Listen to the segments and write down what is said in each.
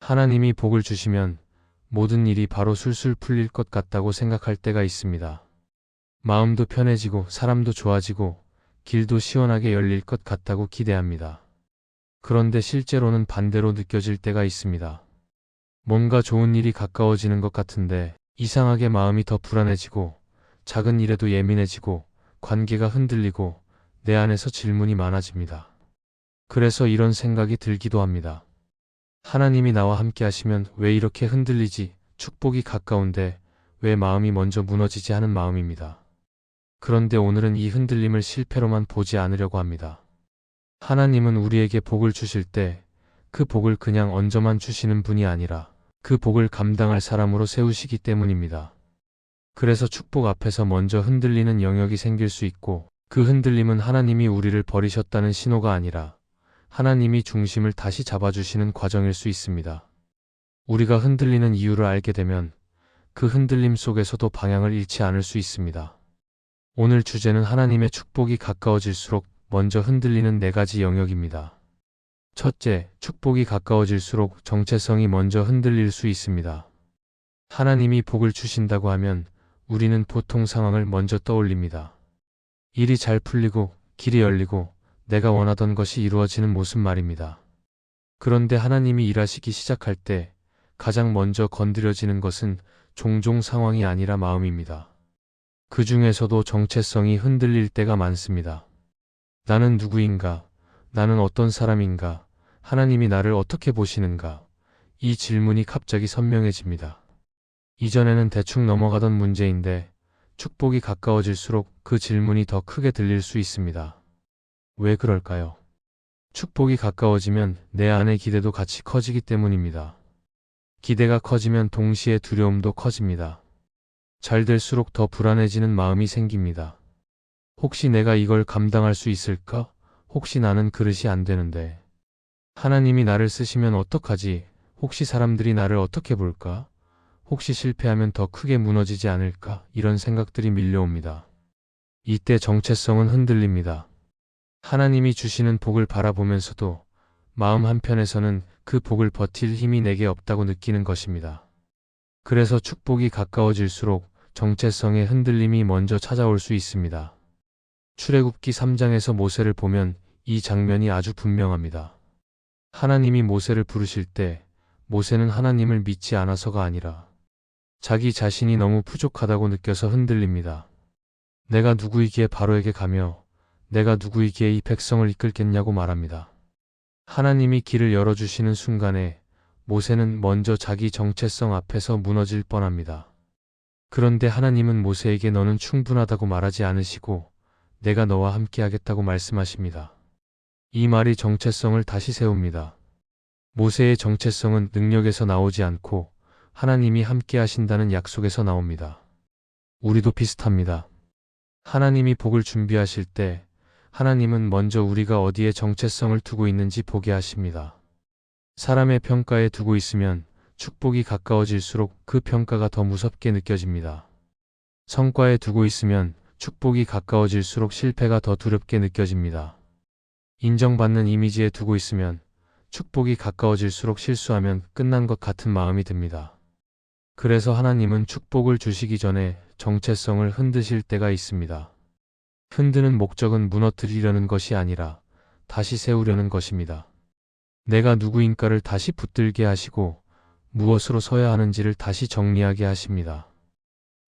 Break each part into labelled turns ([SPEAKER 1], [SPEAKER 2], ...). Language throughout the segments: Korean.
[SPEAKER 1] 하나님이 복을 주시면 모든 일이 바로 술술 풀릴 것 같다고 생각할 때가 있습니다. 마음도 편해지고 사람도 좋아지고 길도 시원하게 열릴 것 같다고 기대합니다. 그런데 실제로는 반대로 느껴질 때가 있습니다. 뭔가 좋은 일이 가까워지는 것 같은데 이상하게 마음이 더 불안해지고 작은 일에도 예민해지고 관계가 흔들리고 내 안에서 질문이 많아집니다. 그래서 이런 생각이 들기도 합니다. 하나님이 나와 함께 하시면 왜 이렇게 흔들리지? 축복이 가까운데 왜 마음이 먼저 무너지지 하는 마음입니다. 그런데 오늘은 이 흔들림을 실패로만 보지 않으려고 합니다. 하나님은 우리에게 복을 주실 때 그 복을 그냥 얹어만 주시는 분이 아니라 그 복을 감당할 사람으로 세우시기 때문입니다. 그래서 축복 앞에서 먼저 흔들리는 영역이 생길 수 있고 그 흔들림은 하나님이 우리를 버리셨다는 신호가 아니라 하나님이 중심을 다시 잡아주시는 과정일 수 있습니다. 우리가 흔들리는 이유를 알게 되면 그 흔들림 속에서도 방향을 잃지 않을 수 있습니다. 오늘 주제는 하나님의 축복이 가까워질수록 먼저 흔들리는 4가지 영역입니다. 첫째, 축복이 가까워질수록 정체성이 먼저 흔들릴 수 있습니다. 하나님이 복을 주신다고 하면 우리는 보통 상황을 먼저 떠올립니다. 일이 잘 풀리고 길이 열리고 내가 원하던 것이 이루어지는 모습 말입니다. 그런데 하나님이 일하시기 시작할 때 가장 먼저 건드려지는 것은 종종 상황이 아니라 마음입니다. 그 중에서도 정체성이 흔들릴 때가 많습니다. 나는 누구인가? 나는 어떤 사람인가? 하나님이 나를 어떻게 보시는가? 이 질문이 갑자기 선명해집니다. 이전에는 대충 넘어가던 문제인데 축복이 가까워질수록 그 질문이 더 크게 들릴 수 있습니다. 왜 그럴까요? 축복이 가까워지면 내 안의 기대도 같이 커지기 때문입니다. 기대가 커지면 동시에 두려움도 커집니다. 잘 될수록 더 불안해지는 마음이 생깁니다. 혹시 내가 이걸 감당할 수 있을까? 혹시 나는 그릇이 안 되는데. 하나님이 나를 쓰시면 어떡하지? 혹시 사람들이 나를 어떻게 볼까? 혹시 실패하면 더 크게 무너지지 않을까? 이런 생각들이 밀려옵니다. 이때 정체성은 흔들립니다. 하나님이 주시는 복을 바라보면서도 마음 한편에서는 그 복을 버틸 힘이 내게 없다고 느끼는 것입니다. 그래서 축복이 가까워질수록 정체성의 흔들림이 먼저 찾아올 수 있습니다. 출애굽기 3장에서 모세를 보면 이 장면이 아주 분명합니다. 하나님이 모세를 부르실 때 모세는 하나님을 믿지 않아서가 아니라 자기 자신이 너무 부족하다고 느껴서 흔들립니다. 내가 누구이기에 바로에게 가며 내가 누구이기에 이 백성을 이끌겠냐고 말합니다. 하나님이 길을 열어주시는 순간에 모세는 먼저 자기 정체성 앞에서 무너질 뻔합니다. 그런데 하나님은 모세에게 너는 충분하다고 말하지 않으시고 내가 너와 함께 하겠다고 말씀하십니다. 이 말이 정체성을 다시 세웁니다. 모세의 정체성은 능력에서 나오지 않고 하나님이 함께 하신다는 약속에서 나옵니다. 우리도 비슷합니다. 하나님이 복을 준비하실 때 하나님은 먼저 우리가 어디에 정체성을 두고 있는지 보게 하십니다. 사람의 평가에 두고 있으면 축복이 가까워질수록 그 평가가 더 무섭게 느껴집니다. 성과에 두고 있으면 축복이 가까워질수록 실패가 더 두렵게 느껴집니다. 인정받는 이미지에 두고 있으면 축복이 가까워질수록 실수하면 끝난 것 같은 마음이 듭니다. 그래서 하나님은 축복을 주시기 전에 정체성을 흔드실 때가 있습니다. 흔드는 목적은 무너뜨리려는 것이 아니라 다시 세우려는 것입니다. 내가 누구인가를 다시 붙들게 하시고 무엇으로 서야 하는지를 다시 정리하게 하십니다.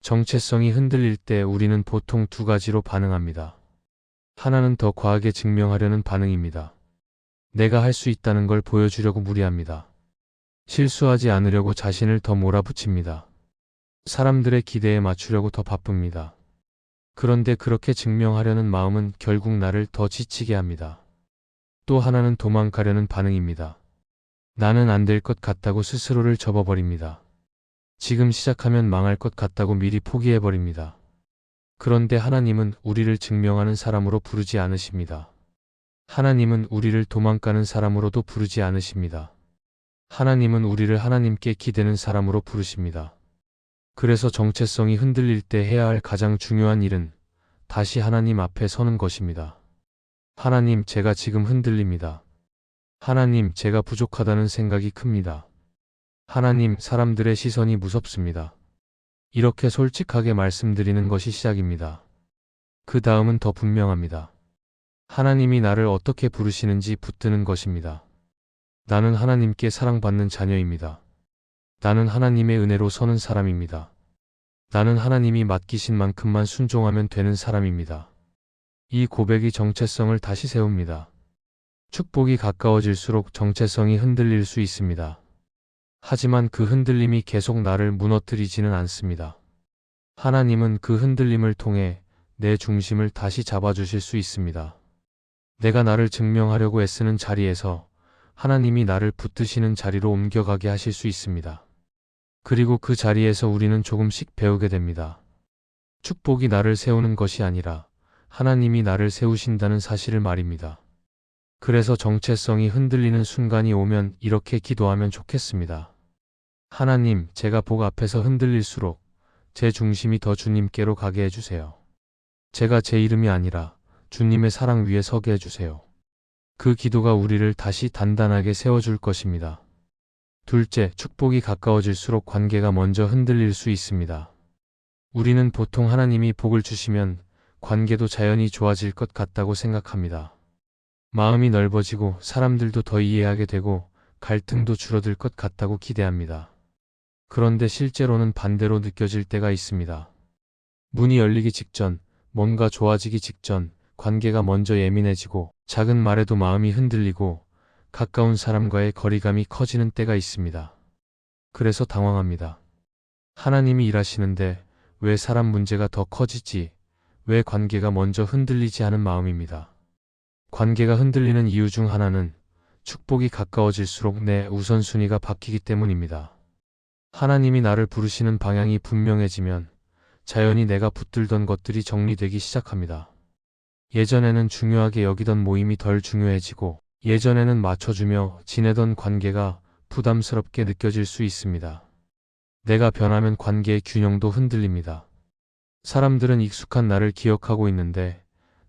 [SPEAKER 1] 정체성이 흔들릴 때 우리는 보통 2가지로 반응합니다. 하나는 더 과하게 증명하려는 반응입니다. 내가 할 수 있다는 걸 보여주려고 무리합니다. 실수하지 않으려고 자신을 더 몰아붙입니다. 사람들의 기대에 맞추려고 더 바쁩니다. 그런데 그렇게 증명하려는 마음은 결국 나를 더 지치게 합니다. 또 하나는 도망가려는 반응입니다. 나는 안 될 것 같다고 스스로를 접어버립니다. 지금 시작하면 망할 것 같다고 미리 포기해버립니다. 그런데 하나님은 우리를 증명하는 사람으로 부르지 않으십니다. 하나님은 우리를 도망가는 사람으로도 부르지 않으십니다. 하나님은 우리를 하나님께 기대는 사람으로 부르십니다. 그래서 정체성이 흔들릴 때 해야 할 가장 중요한 일은 다시 하나님 앞에 서는 것입니다. 하나님, 제가 지금 흔들립니다. 하나님, 제가 부족하다는 생각이 큽니다. 하나님, 사람들의 시선이 무섭습니다. 이렇게 솔직하게 말씀드리는 것이 시작입니다. 그 다음은 더 분명합니다. 하나님이 나를 어떻게 부르시는지 붙드는 것입니다. 나는 하나님께 사랑받는 자녀입니다. 나는 하나님의 은혜로 서는 사람입니다. 나는 하나님이 맡기신 만큼만 순종하면 되는 사람입니다. 이 고백이 정체성을 다시 세웁니다. 축복이 가까워질수록 정체성이 흔들릴 수 있습니다. 하지만 그 흔들림이 계속 나를 무너뜨리지는 않습니다. 하나님은 그 흔들림을 통해 내 중심을 다시 잡아주실 수 있습니다. 내가 나를 증명하려고 애쓰는 자리에서 하나님이 나를 붙드시는 자리로 옮겨가게 하실 수 있습니다. 그리고 그 자리에서 우리는 조금씩 배우게 됩니다. 축복이 나를 세우는 것이 아니라 하나님이 나를 세우신다는 사실을 말입니다. 그래서 정체성이 흔들리는 순간이 오면 이렇게 기도하면 좋겠습니다. 하나님, 제가 복 앞에서 흔들릴수록 제 중심이 더 주님께로 가게 해주세요. 제가 제 이름이 아니라 주님의 사랑 위에 서게 해주세요. 그 기도가 우리를 다시 단단하게 세워줄 것입니다. 둘째, 축복이 가까워질수록 관계가 먼저 흔들릴 수 있습니다. 우리는 보통 하나님이 복을 주시면 관계도 자연히 좋아질 것 같다고 생각합니다. 마음이 넓어지고 사람들도 더 이해하게 되고 갈등도 줄어들 것 같다고 기대합니다. 그런데 실제로는 반대로 느껴질 때가 있습니다. 문이 열리기 직전, 뭔가 좋아지기 직전, 관계가 먼저 예민해지고 작은 말에도 마음이 흔들리고 가까운 사람과의 거리감이 커지는 때가 있습니다. 그래서 당황합니다. 하나님이 일하시는데 왜 사람 문제가 더 커지지? 왜 관계가 먼저 흔들리지 하는 마음입니다. 관계가 흔들리는 이유 중 하나는 축복이 가까워질수록 내 우선순위가 바뀌기 때문입니다. 하나님이 나를 부르시는 방향이 분명해지면 자연히 내가 붙들던 것들이 정리되기 시작합니다. 예전에는 중요하게 여기던 모임이 덜 중요해지고 예전에는 맞춰주며 지내던 관계가 부담스럽게 느껴질 수 있습니다. 내가 변하면 관계의 균형도 흔들립니다. 사람들은 익숙한 나를 기억하고 있는데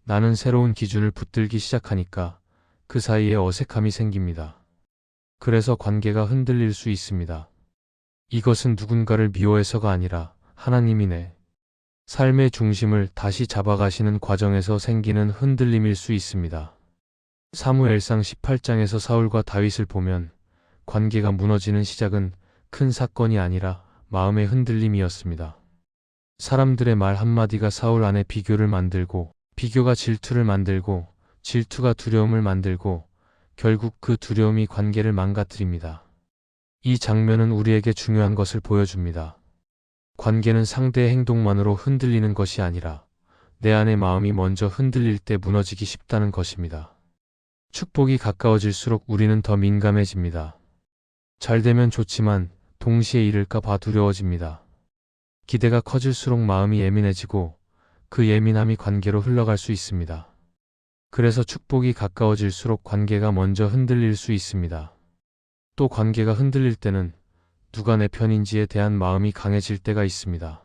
[SPEAKER 1] 나는 새로운 기준을 붙들기 시작하니까 그 사이에 어색함이 생깁니다. 그래서 관계가 흔들릴 수 있습니다. 이것은 누군가를 미워해서가 아니라 하나님이 내 삶의 중심을 다시 잡아가시는 과정에서 생기는 흔들림일 수 있습니다. 사무엘상 18장에서 사울과 다윗을 보면 관계가 무너지는 시작은 큰 사건이 아니라 마음의 흔들림이었습니다. 사람들의 말 한마디가 사울 안에 비교를 만들고 비교가 질투를 만들고 질투가 두려움을 만들고 결국 그 두려움이 관계를 망가뜨립니다. 이 장면은 우리에게 중요한 것을 보여줍니다. 관계는 상대의 행동만으로 흔들리는 것이 아니라 내 안의 마음이 먼저 흔들릴 때 무너지기 쉽다는 것입니다. 축복이 가까워질수록 우리는 더 민감해집니다. 잘 되면 좋지만 동시에 잃을까 봐 두려워집니다. 기대가 커질수록 마음이 예민해지고 그 예민함이 관계로 흘러갈 수 있습니다. 그래서 축복이 가까워질수록 관계가 먼저 흔들릴 수 있습니다. 또 관계가 흔들릴 때는 누가 내 편인지에 대한 마음이 강해질 때가 있습니다.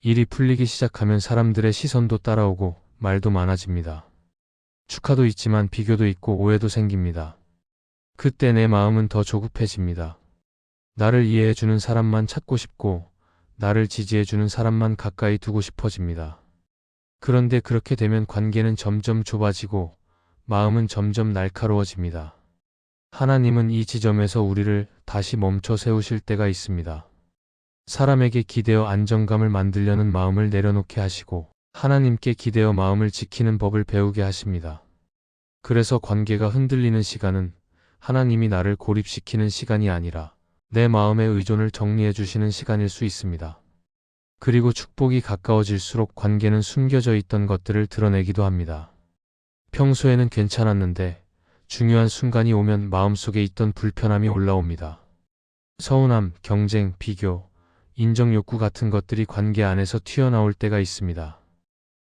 [SPEAKER 1] 일이 풀리기 시작하면 사람들의 시선도 따라오고 말도 많아집니다. 축하도 있지만 비교도 있고 오해도 생깁니다. 그때 내 마음은 더 조급해집니다. 나를 이해해주는 사람만 찾고 싶고 나를 지지해주는 사람만 가까이 두고 싶어집니다. 그런데 그렇게 되면 관계는 점점 좁아지고 마음은 점점 날카로워집니다. 하나님은 이 지점에서 우리를 다시 멈춰 세우실 때가 있습니다. 사람에게 기대어 안정감을 만들려는 마음을 내려놓게 하시고 하나님께 기대어 마음을 지키는 법을 배우게 하십니다. 그래서 관계가 흔들리는 시간은 하나님이 나를 고립시키는 시간이 아니라 내 마음의 의존을 정리해 주시는 시간일 수 있습니다. 그리고 축복이 가까워질수록 관계는 숨겨져 있던 것들을 드러내기도 합니다. 평소에는 괜찮았는데 중요한 순간이 오면 마음속에 있던 불편함이 올라옵니다. 서운함, 경쟁, 비교, 인정 욕구 같은 것들이 관계 안에서 튀어나올 때가 있습니다.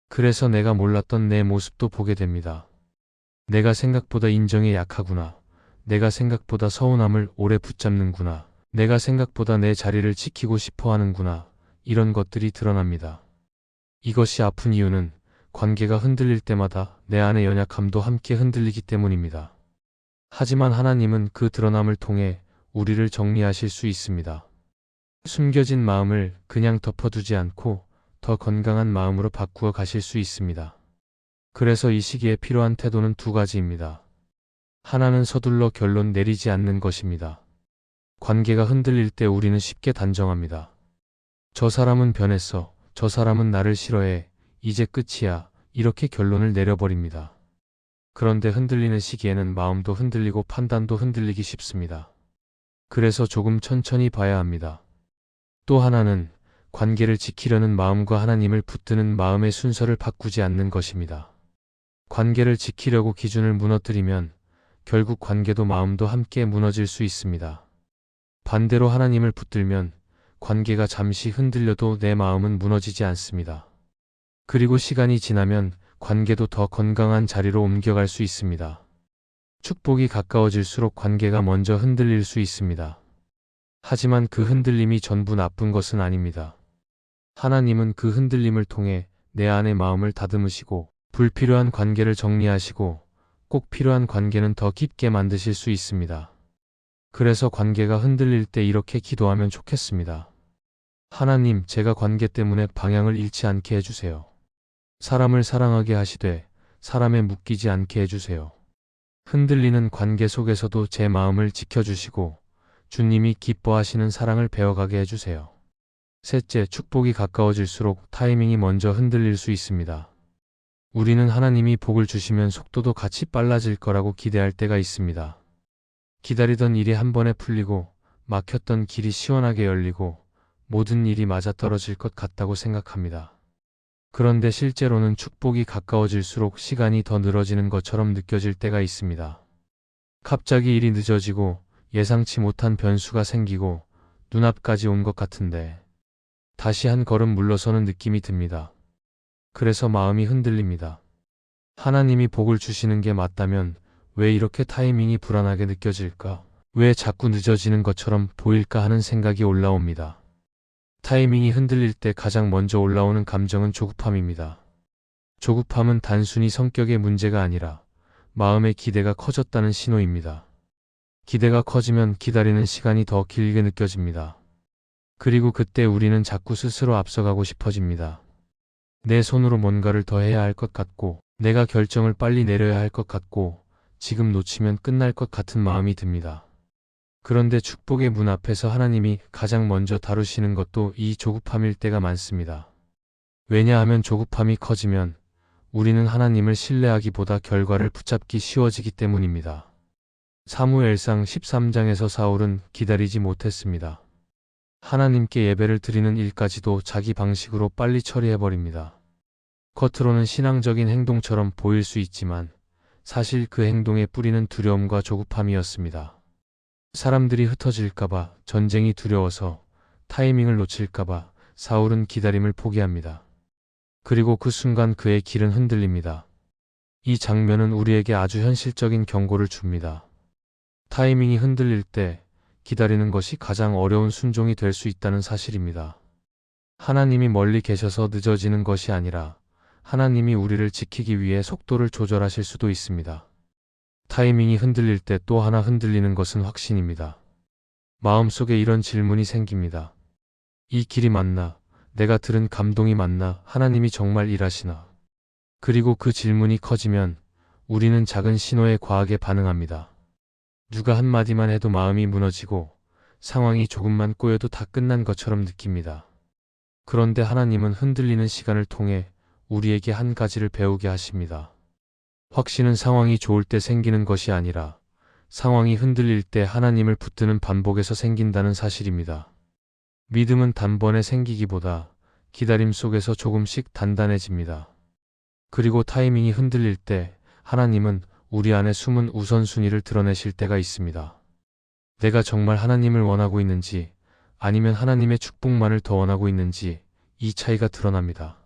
[SPEAKER 1] 그래서 내가 몰랐던 내 모습도 보게 됩니다. 내가 생각보다 인정에 약하구나. 내가 생각보다 서운함을 오래 붙잡는구나. 내가 생각보다 내 자리를 지키고 싶어 하는구나. 이런 것들이 드러납니다. 이것이 아픈 이유는 관계가 흔들릴 때마다 내 안의 연약함도 함께 흔들리기 때문입니다. 하지만 하나님은 그 드러남을 통해 우리를 정리하실 수 있습니다. 숨겨진 마음을 그냥 덮어두지 않고 더 건강한 마음으로 바꾸어 가실 수 있습니다. 그래서 이 시기에 필요한 태도는 두 가지입니다. 하나는 서둘러 결론 내리지 않는 것입니다. 관계가 흔들릴 때 우리는 쉽게 단정합니다. 저 사람은 변했어. 저 사람은 나를 싫어해. 이제 끝이야. 이렇게 결론을 내려버립니다. 그런데 흔들리는 시기에는 마음도 흔들리고 판단도 흔들리기 쉽습니다. 그래서 조금 천천히 봐야 합니다. 또 하나는 관계를 지키려는 마음과 하나님을 붙드는 마음의 순서를 바꾸지 않는 것입니다. 관계를 지키려고 기준을 무너뜨리면 결국 관계도 마음도 함께 무너질 수 있습니다. 반대로 하나님을 붙들면 관계가 잠시 흔들려도 내 마음은 무너지지 않습니다. 그리고 시간이 지나면 관계도 더 건강한 자리로 옮겨갈 수 있습니다. 축복이 가까워질수록 관계가 먼저 흔들릴 수 있습니다. 하지만 그 흔들림이 전부 나쁜 것은 아닙니다. 하나님은 그 흔들림을 통해 내 안의 마음을 다듬으시고 불필요한 관계를 정리하시고 꼭 필요한 관계는 더 깊게 만드실 수 있습니다. 그래서 관계가 흔들릴 때 이렇게 기도하면 좋겠습니다. 하나님, 제가 관계 때문에 방향을 잃지 않게 해주세요. 사람을 사랑하게 하시되 사람에 묶이지 않게 해주세요. 흔들리는 관계 속에서도 제 마음을 지켜주시고 주님이 기뻐하시는 사랑을 배워가게 해주세요. 셋째, 축복이 가까워질수록 타이밍이 먼저 흔들릴 수 있습니다. 우리는 하나님이 복을 주시면 속도도 같이 빨라질 거라고 기대할 때가 있습니다. 기다리던 일이 한 번에 풀리고 막혔던 길이 시원하게 열리고 모든 일이 맞아떨어질 것 같다고 생각합니다. 그런데 실제로는 축복이 가까워질수록 시간이 더 늘어지는 것처럼 느껴질 때가 있습니다. 갑자기 일이 늦어지고 예상치 못한 변수가 생기고 눈앞까지 온 것 같은데 다시 한 걸음 물러서는 느낌이 듭니다. 그래서 마음이 흔들립니다. 하나님이 복을 주시는 게 맞다면 왜 이렇게 타이밍이 불안하게 느껴질까? 왜 자꾸 늦어지는 것처럼 보일까 하는 생각이 올라옵니다. 타이밍이 흔들릴 때 가장 먼저 올라오는 감정은 조급함입니다. 조급함은 단순히 성격의 문제가 아니라 마음의 기대가 커졌다는 신호입니다. 기대가 커지면 기다리는 시간이 더 길게 느껴집니다. 그리고 그때 우리는 자꾸 스스로 앞서가고 싶어집니다. 내 손으로 뭔가를 더 해야 할 것 같고, 내가 결정을 빨리 내려야 할 것 같고, 지금 놓치면 끝날 것 같은 마음이 듭니다. 그런데 축복의 문 앞에서 하나님이 가장 먼저 다루시는 것도 이 조급함일 때가 많습니다. 왜냐하면 조급함이 커지면 우리는 하나님을 신뢰하기보다 결과를 붙잡기 쉬워지기 때문입니다. 사무엘상 13장에서 사울은 기다리지 못했습니다. 하나님께 예배를 드리는 일까지도 자기 방식으로 빨리 처리해버립니다. 겉으로는 신앙적인 행동처럼 보일 수 있지만 사실 그 행동의 뿌리는 두려움과 조급함이었습니다. 사람들이 흩어질까봐, 전쟁이 두려워서, 타이밍을 놓칠까봐 사울은 기다림을 포기합니다. 그리고 그 순간 그의 길은 흔들립니다. 이 장면은 우리에게 아주 현실적인 경고를 줍니다. 타이밍이 흔들릴 때 기다리는 것이 가장 어려운 순종이 될 수 있다는 사실입니다. 하나님이 멀리 계셔서 늦어지는 것이 아니라 하나님이 우리를 지키기 위해 속도를 조절하실 수도 있습니다. 타이밍이 흔들릴 때 또 하나 흔들리는 것은 확신입니다. 마음속에 이런 질문이 생깁니다. 이 길이 맞나? 내가 들은 감동이 맞나? 하나님이 정말 일하시나? 그리고 그 질문이 커지면 우리는 작은 신호에 과하게 반응합니다. 누가 한마디만 해도 마음이 무너지고 상황이 조금만 꼬여도 다 끝난 것처럼 느낍니다. 그런데 하나님은 흔들리는 시간을 통해 우리에게 한 가지를 배우게 하십니다. 확신은 상황이 좋을 때 생기는 것이 아니라 상황이 흔들릴 때 하나님을 붙드는 반복에서 생긴다는 사실입니다. 믿음은 단번에 생기기보다 기다림 속에서 조금씩 단단해집니다. 그리고 타이밍이 흔들릴 때 하나님은 우리 안에 숨은 우선순위를 드러내실 때가 있습니다. 내가 정말 하나님을 원하고 있는지 아니면 하나님의 축복만을 더 원하고 있는지 이 차이가 드러납니다.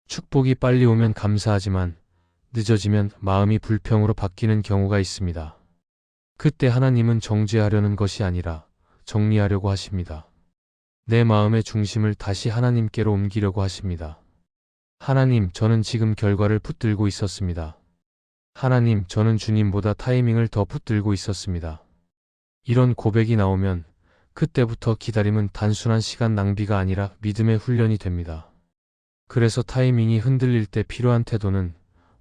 [SPEAKER 1] 축복이 빨리 오면 감사하지만 늦어지면 마음이 불평으로 바뀌는 경우가 있습니다. 그때 하나님은 정죄하려는 것이 아니라 정리하려고 하십니다. 내 마음의 중심을 다시 하나님께로 옮기려고 하십니다. 하나님, 저는 지금 결과를 붙들고 있었습니다. 하나님, 저는 주님보다 타이밍을 더 붙들고 있었습니다. 이런 고백이 나오면 그때부터 기다림은 단순한 시간 낭비가 아니라 믿음의 훈련이 됩니다. 그래서 타이밍이 흔들릴 때 필요한 태도는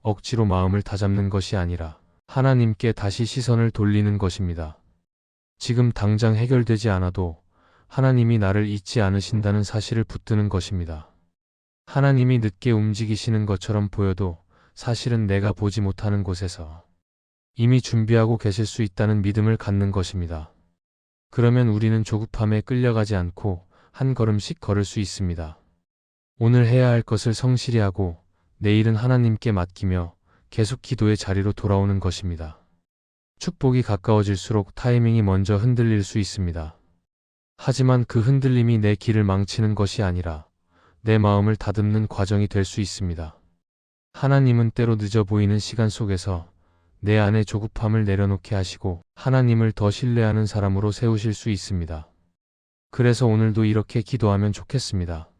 [SPEAKER 1] 억지로 마음을 다잡는 것이 아니라 하나님께 다시 시선을 돌리는 것입니다. 지금 당장 해결되지 않아도 하나님이 나를 잊지 않으신다는 사실을 붙드는 것입니다. 하나님이 늦게 움직이시는 것처럼 보여도 사실은 내가 보지 못하는 곳에서 이미 준비하고 계실 수 있다는 믿음을 갖는 것입니다. 그러면 우리는 조급함에 끌려가지 않고 한 걸음씩 걸을 수 있습니다. 오늘 해야 할 것을 성실히 하고 내일은 하나님께 맡기며 계속 기도의 자리로 돌아오는 것입니다. 축복이 가까워질수록 타이밍이 먼저 흔들릴 수 있습니다. 하지만 그 흔들림이 내 길을 망치는 것이 아니라 내 마음을 다듬는 과정이 될 수 있습니다. 하나님은 때로 늦어 보이는 시간 속에서 내 안의 조급함을 내려놓게 하시고 하나님을 더 신뢰하는 사람으로 세우실 수 있습니다. 그래서 오늘도 이렇게 기도하면 좋겠습니다.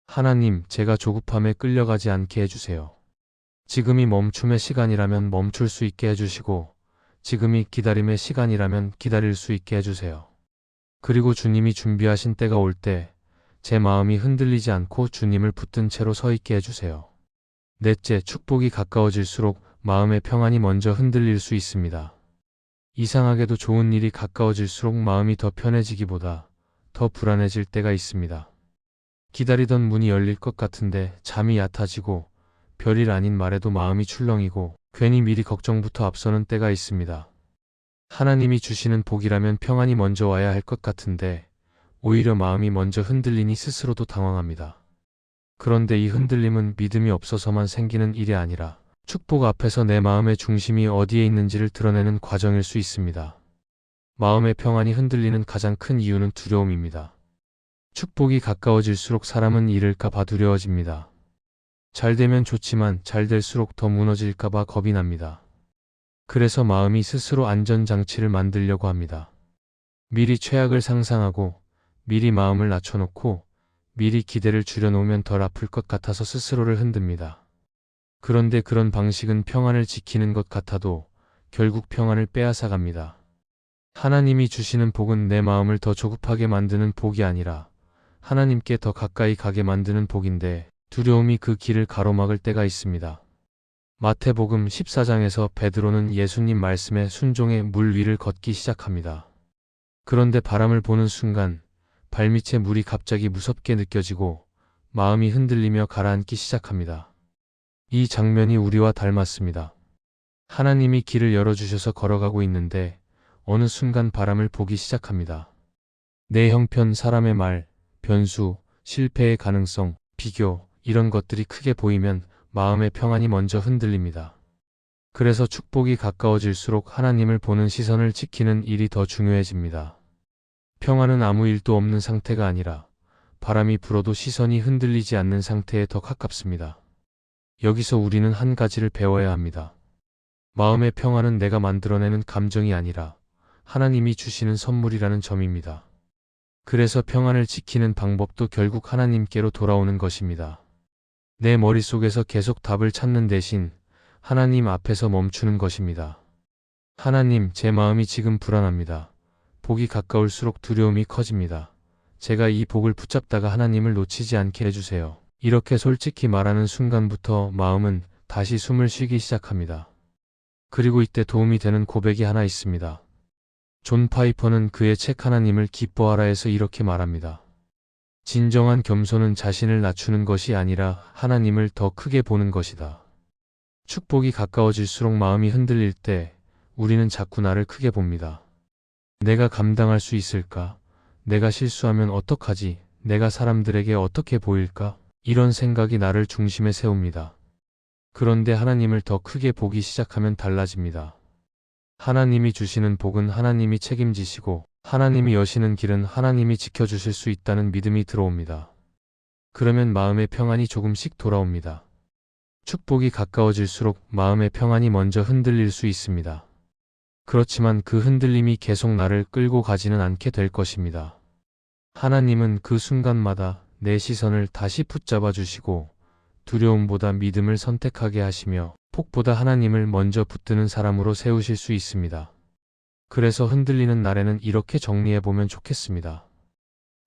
[SPEAKER 1] 하나님, 제가 조급함에 끌려가지 않게 해주세요. 지금이 멈춤의 시간이라면 멈출 수 있게 해주시고 지금이 기다림의 시간이라면 기다릴 수 있게 해주세요. 그리고 주님이 준비하신 때가 올 때 제 마음이 흔들리지 않고 주님을 붙든 채로 서 있게 해주세요. 넷째, 축복이 가까워질수록 마음의 평안이 먼저 흔들릴 수 있습니다. 이상하게도 좋은 일이 가까워질수록 마음이 더 편해지기보다 더 불안해질 때가 있습니다. 기다리던 문이 열릴 것 같은데 잠이 얕아지고 별일 아닌 말에도 마음이 출렁이고 괜히 미리 걱정부터 앞서는 때가 있습니다. 하나님이 주시는 복이라면 평안이 먼저 와야 할 것 같은데 오히려 마음이 먼저 흔들리니 스스로도 당황합니다. 그런데 이 흔들림은 믿음이 없어서만 생기는 일이 아니라 축복 앞에서 내 마음의 중심이 어디에 있는지를 드러내는 과정일 수 있습니다. 마음의 평안이 흔들리는 가장 큰 이유는 두려움입니다. 축복이 가까워질수록 사람은 잃을까 봐 두려워집니다. 잘 되면 좋지만 잘 될수록 더 무너질까 봐 겁이 납니다. 그래서 마음이 스스로 안전장치를 만들려고 합니다. 미리 최악을 상상하고 미리 마음을 낮춰놓고 미리 기대를 줄여놓으면 덜 아플 것 같아서 스스로를 흔듭니다. 그런데 그런 방식은 평안을 지키는 것 같아도 결국 평안을 빼앗아갑니다. 하나님이 주시는 복은 내 마음을 더 조급하게 만드는 복이 아니라 하나님께 더 가까이 가게 만드는 복인데 두려움이 그 길을 가로막을 때가 있습니다. 마태복음 14장에서 베드로는 예수님 말씀에 순종해 물 위를 걷기 시작합니다. 그런데 바람을 보는 순간 발밑에 물이 갑자기 무섭게 느껴지고 마음이 흔들리며 가라앉기 시작합니다. 이 장면이 우리와 닮았습니다. 하나님이 길을 열어주셔서 걸어가고 있는데 어느 순간 바람을 보기 시작합니다. 내 형편, 사람의 말, 변수, 실패의 가능성, 비교, 이런 것들이 크게 보이면 마음의 평안이 먼저 흔들립니다. 그래서 축복이 가까워질수록 하나님을 보는 시선을 지키는 일이 더 중요해집니다. 평안은 아무 일도 없는 상태가 아니라 바람이 불어도 시선이 흔들리지 않는 상태에 더 가깝습니다. 여기서 우리는 한 가지를 배워야 합니다. 마음의 평안은 내가 만들어내는 감정이 아니라 하나님이 주시는 선물이라는 점입니다. 그래서 평안을 지키는 방법도 결국 하나님께로 돌아오는 것입니다. 내 머릿속에서 계속 답을 찾는 대신 하나님 앞에서 멈추는 것입니다. 하나님, 제 마음이 지금 불안합니다. 복이 가까울수록 두려움이 커집니다. 제가 이 복을 붙잡다가 하나님을 놓치지 않게 해주세요. 이렇게 솔직히 말하는 순간부터 마음은 다시 숨을 쉬기 시작합니다. 그리고 이때 도움이 되는 고백이 하나 있습니다. 존 파이퍼는 그의 책 하나님을 기뻐하라에서 이렇게 말합니다. 진정한 겸손은 자신을 낮추는 것이 아니라 하나님을 더 크게 보는 것이다. 축복이 가까워질수록 마음이 흔들릴 때 우리는 자꾸 나를 크게 봅니다. 내가 감당할 수 있을까? 내가 실수하면 어떡하지? 내가 사람들에게 어떻게 보일까? 이런 생각이 나를 중심에 세웁니다. 그런데 하나님을 더 크게 보기 시작하면 달라집니다. 하나님이 주시는 복은 하나님이 책임지시고 하나님이 여시는 길은 하나님이 지켜주실 수 있다는 믿음이 들어옵니다. 그러면 마음의 평안이 조금씩 돌아옵니다. 축복이 가까워질수록 마음의 평안이 먼저 흔들릴 수 있습니다. 그렇지만 그 흔들림이 계속 나를 끌고 가지는 않게 될 것입니다. 하나님은 그 순간마다 내 시선을 다시 붙잡아 주시고 두려움보다 믿음을 선택하게 하시며 폭보다 하나님을 먼저 붙드는 사람으로 세우실 수 있습니다. 그래서 흔들리는 날에는 이렇게 정리해보면 좋겠습니다.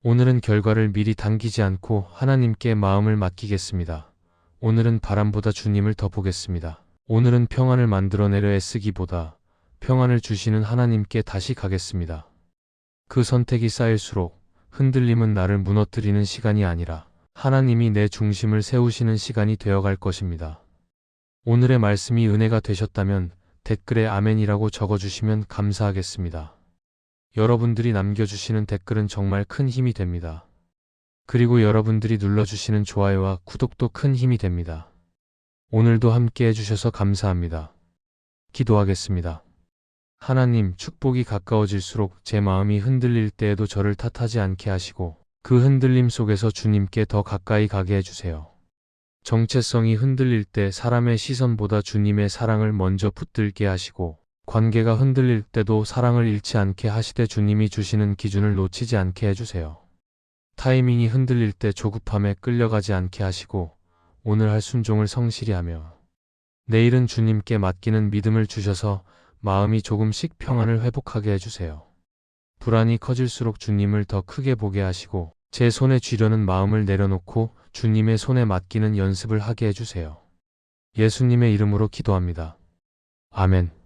[SPEAKER 1] 오늘은 결과를 미리 당기지 않고 하나님께 마음을 맡기겠습니다. 오늘은 바람보다 주님을 더 보겠습니다. 오늘은 평안을 만들어내려 애쓰기보다 평안을 주시는 하나님께 다시 가겠습니다. 그 선택이 쌓일수록 흔들림은 나를 무너뜨리는 시간이 아니라 하나님이 내 중심을 세우시는 시간이 되어갈 것입니다. 오늘의 말씀이 은혜가 되셨다면 댓글에 아멘이라고 적어주시면 감사하겠습니다. 여러분들이 남겨주시는 댓글은 정말 큰 힘이 됩니다. 그리고 여러분들이 눌러주시는 좋아요와 구독도 큰 힘이 됩니다. 오늘도 함께 해주셔서 감사합니다. 기도하겠습니다. 하나님, 축복이 가까워질수록 제 마음이 흔들릴 때에도 저를 탓하지 않게 하시고 그 흔들림 속에서 주님께 더 가까이 가게 해주세요. 정체성이 흔들릴 때 사람의 시선보다 주님의 사랑을 먼저 붙들게 하시고 관계가 흔들릴 때도 사랑을 잃지 않게 하시되 주님이 주시는 기준을 놓치지 않게 해주세요. 타이밍이 흔들릴 때 조급함에 끌려가지 않게 하시고 오늘 할 순종을 성실히 하며 내일은 주님께 맡기는 믿음을 주셔서 마음이 조금씩 평안을 회복하게 해주세요. 불안이 커질수록 주님을 더 크게 보게 하시고 제 손에 쥐려는 마음을 내려놓고 주님의 손에 맡기는 연습을 하게 해주세요. 예수님의 이름으로 기도합니다. 아멘.